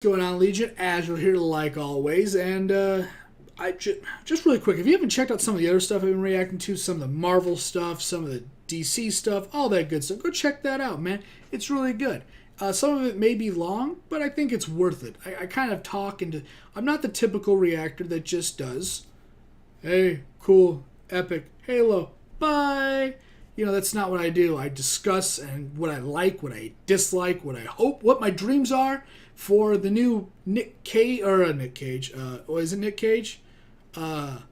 Going on, Legion? Azure here, like always, and just really quick, if you haven't checked out some of the other stuff I've been reacting to, some of the Marvel stuff, some of the DC stuff, all that good stuff, go check that out, man. It's really good. Some of it may be long, but I think it's worth it. I kind of talk into... I'm not the typical reactor that just does, hey, cool, epic, Halo, bye. You know, that's not what I do. I discuss and what I like, what I dislike, what I hope, what my dreams are for the new Nick Cage, is it Nick Cage? Marvel,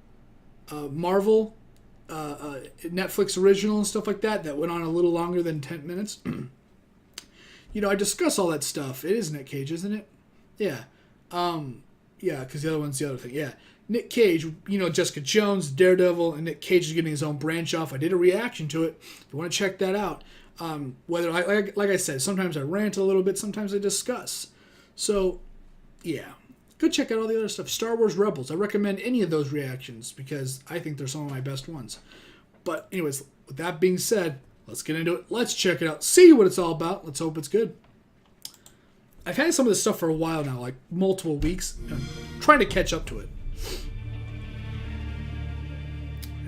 Netflix original and stuff like that went on a little longer than 10 minutes. You know, I discuss all that stuff. It is Nick Cage, isn't it? Yeah. Yeah, because the other one's the other thing. Yeah. Nick Cage, you know, Jessica Jones, Daredevil, and Nick Cage is getting his own branch off. I did a reaction to it. If you want to check that out. Whether like I said, sometimes I rant a little bit, sometimes I discuss. So, yeah. Go check out all the other stuff. Star Wars Rebels. I recommend any of those reactions because I think they're some of my best ones. But anyways, with that being said, let's get into it. Let's check it out. See what it's all about. Let's hope it's good. I've had some of this stuff for a while now, like multiple weeks. I'm trying to catch up to it.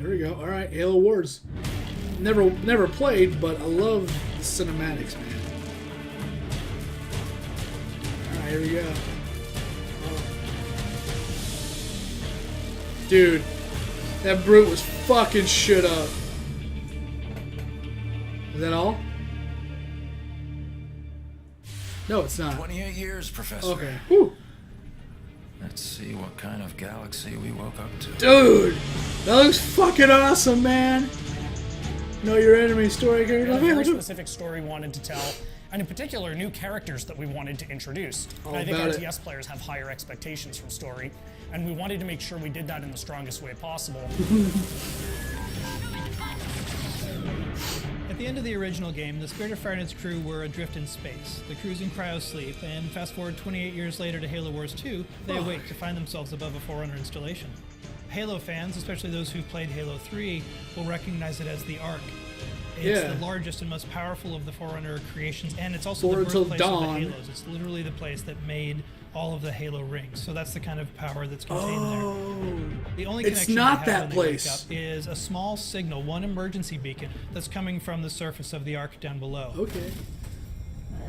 There we go. All right, Halo Wars. Never played, but I love the cinematics, man. All right, here we go. Dude, that brute was fucking shit up. Is that all? No, it's not. 28 years, Professor. Okay. Whew. Let's see what kind of galaxy we woke up to. Dude, that looks fucking awesome, man. Know your enemy story. We had a very specific story we wanted to tell, and in particular, new characters that we wanted to introduce. And I think RTS players have higher expectations from story, and we wanted to make sure we did that in the strongest way possible. At the end of the original game, the Spirit of Fire and its crew were adrift in space. The crew's in cryosleep, and fast forward 28 years later to Halo Wars 2, they awake to find themselves above a Forerunner installation. Halo fans, especially those who've played Halo 3, will recognize it as the Ark. It's the largest and most powerful of the Forerunner creations, and it's also the birthplace of the Halos. It's literally the place that made all of the Halo rings. So that's the kind of power that's contained there. The only connection not they have that when they place. wake up is a small signal, one emergency beacon that's coming from the surface of the Ark down below. Okay.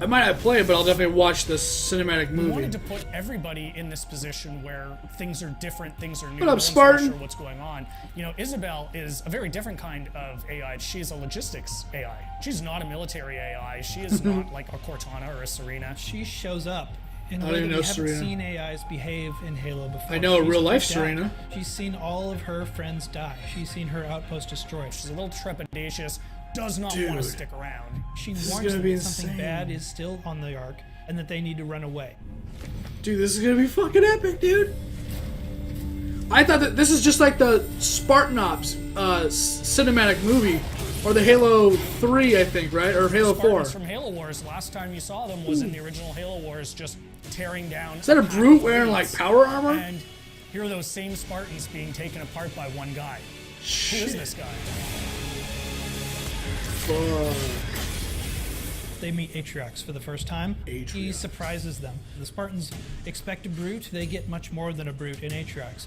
I might not play it, but I'll definitely watch the cinematic movie. We wanted to put everybody in this position where things are different, things are new. What up, no one's Spartan? not sure what's going on. You know, Isabel is a very different kind of AI. She's a logistics AI. She's not a military AI. She is not like a Cortana or a Serena. She shows up in a I way don't that even we know haven't Serena. seen AIs behave in Halo before. I know a She's real life freaked out. Serena. She's seen all of her friends die. She's seen her outpost destroyed. She's a little trepidatious, does not want to stick around. She is warns gonna them be that something insane. bad is still on the Ark and that they need to run away. Dude, this is gonna be fucking epic, dude. I thought that this is just like the Spartan Ops cinematic movie, or the Halo 3, I think, right? Or Halo 4. Spartans from Halo Wars, last time you saw them was in the original Halo Wars, just tearing down. Is that a brute wearing like power armor? And here are those same Spartans being taken apart by one guy. Shit. Who is this guy? Fuck. They meet Atriox for the first time. He Atriox. surprises them. The Spartans expect a brute. They get much more than a brute in Atriox.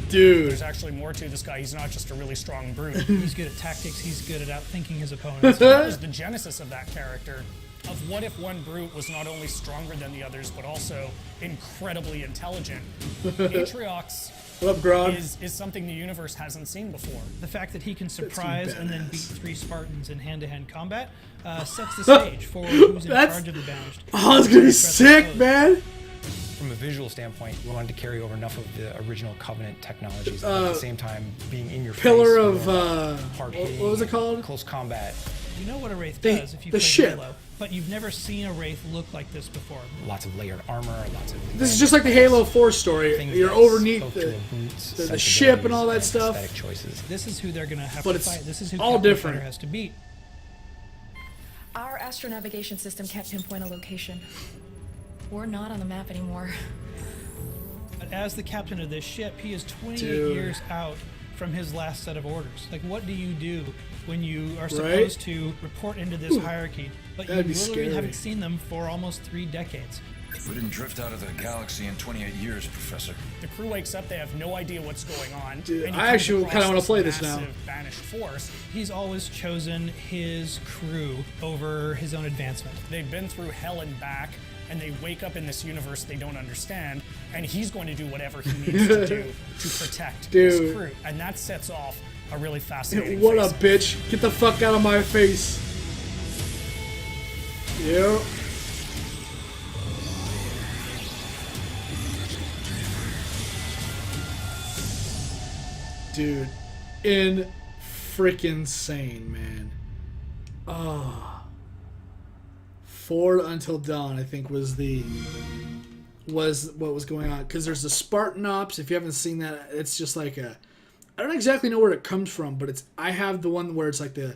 Dude. There's actually more to this guy. He's not just a really strong brute. He's good at tactics. He's good at outthinking his opponents. That was the genesis of that character. Of what if one brute was not only stronger than the others, but also incredibly intelligent. Atriox What up, Grog? is something the universe hasn't seen before. The fact that he can surprise and then badass. beat 3 Spartans in hand-to-hand combat sets the stage for who's in That's- charge of the banished. Oh, it's gonna be sick, man. From a visual standpoint, we wanted to carry over enough of the original Covenant technologies, but at the same time being in your Pillar face, of, hard what was it called? Close combat, You know what a Wraith The- does if you the play ship. Halo, but you've never seen a Wraith look like this before. lots of layered armor, lots of. This is just like the Halo 4 story. things You're that underneath spoke the, to a brute's the ship and all that sensibilities stuff. Aesthetic choices. This is who they're going to have But to it's fight. This is who all Captain different. Fighter has to beat. Our astronavigation system can't pinpoint a location. We're not on the map anymore. But as the captain of this ship, he is 28 Dude. years out from his last set of orders. Like, what do you do when you are Right? supposed to report into this hierarchy, but you That'd be literally scary. haven't seen them for almost 3 decades? We didn't drift out of the galaxy in 28 years, Professor. The crew wakes up, they have no idea what's going on. Dude, and he I comes actually across kinda wanna play this now. massive banished force. He's always chosen his crew over his own advancement. They've been through hell and back, and they wake up in this universe they don't understand, and he's going to do whatever he needs to do to protect his Dude. crew. And that sets off a really fascinating What a face-off. bitch. Get the fuck out of my face. Yep. Dude, in freaking sane, man. Oh. Forward Until Dawn, I think, was what was going on. Because there's the Spartan Ops. If you haven't seen that, it's just like a... I don't exactly know where it comes from, but it's... I have the one where it's like the...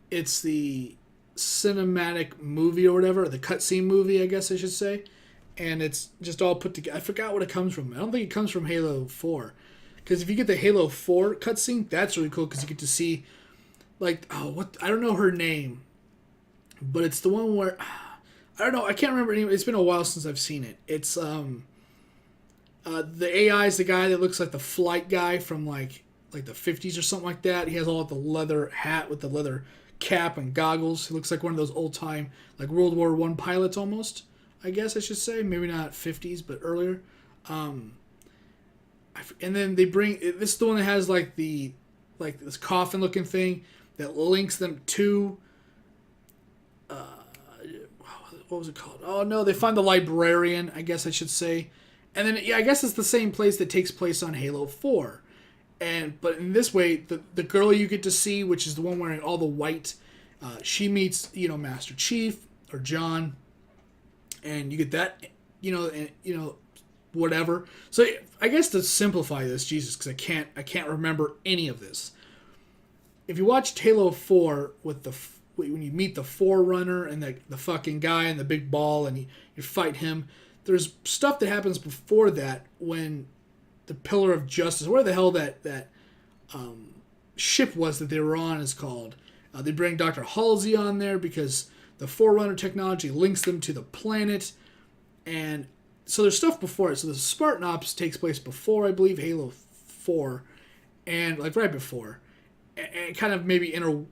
it's the cinematic movie or whatever, the cutscene movie, I guess I should say. And it's just all put together. I forgot what it comes from. I don't think it comes from Halo 4. Because if you get the Halo 4 cutscene, that's really cool because you get to see, like, I don't know her name, but it's the one where, I don't know, I can't remember anyway. It's been a while since I've seen it. It's, the AI is the guy that looks like the flight guy from, like the 50s or something like that. He has all the leather hat with the leather cap and goggles. He looks like one of those old-time, like, World War I pilots almost, I guess I should say. Maybe not 50s, but earlier. And then they bring... This is the one that has, like, this coffin-looking thing that links them to... what was it called? Oh, no, they find the librarian, I guess I should say. And then, yeah, I guess it's the same place that takes place on Halo 4. But in this way, the girl you get to see, which is the one wearing all the white, she meets, Master Chief, or John, and you get that, whatever. So I guess to simplify this, Jesus, because I can't remember any of this. If you watched Halo 4 with when you meet the Forerunner and the fucking guy and the big ball and you fight him, there's stuff that happens before that when the Pillar of Justice, where the hell that ship was that they were on is called. They bring Dr. Halsey on there because the Forerunner technology links them to the planet, and so there's stuff before it. So the Spartan Ops takes place before, I believe, Halo 4, and like right before, and kind of maybe interwoven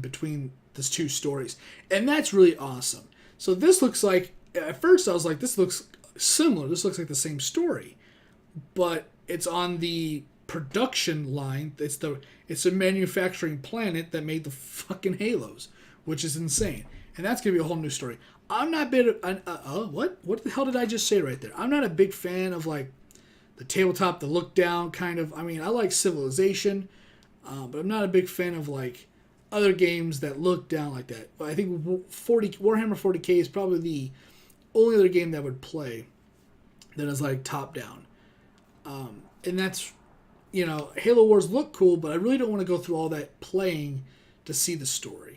between these two stories, and that's really awesome. So this looks like, at first I was like, this looks similar. This looks like the same story, but it's on the production line. It's a manufacturing planet that made the fucking Halos, which is insane, and that's gonna be a whole new story. I'm not what the hell did I just say right there? I'm not a big fan of like the tabletop, the look down kind of. I mean, I like Civilization, but I'm not a big fan of like other games that look down like that. I think Warhammer 40K is probably the only other game that would play that is like top down, and that's, Halo Wars look cool, but I really don't want to go through all that playing to see the story.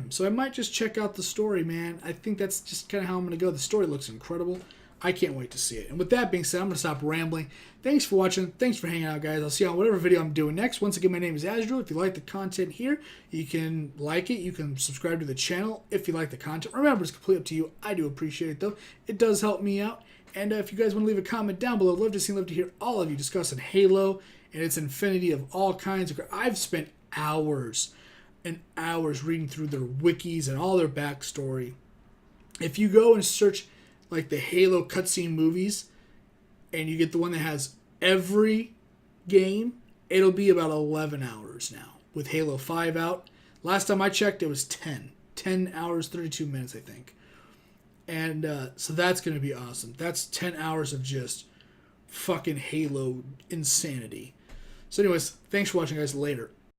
So I might just check out the story, man. I think that's just kind of how I'm going to go. The story looks incredible. I can't wait to see it. And with that being said, I'm going to stop rambling. Thanks for watching. Thanks for hanging out, guys. I'll see you on whatever video I'm doing next. Once again, my name is Azrael. If you like the content here, you can like it. You can subscribe to the channel if you like the content. Remember, it's completely up to you. I do appreciate it, though. It does help me out. And if you guys want to leave a comment down below, I'd love to hear all of you discussing Halo and its infinity of all kinds. I've spent hours and hours reading through their wikis and all their backstory. If you go and search like the Halo cutscene movies and you get the one that has every game, it'll be about 11 hours now. With Halo 5 out, last time I checked, it was 10 hours, 32 minutes, I think. And so that's going to be awesome. That's 10 hours of just fucking Halo insanity. So anyways, thanks for watching, guys. Later.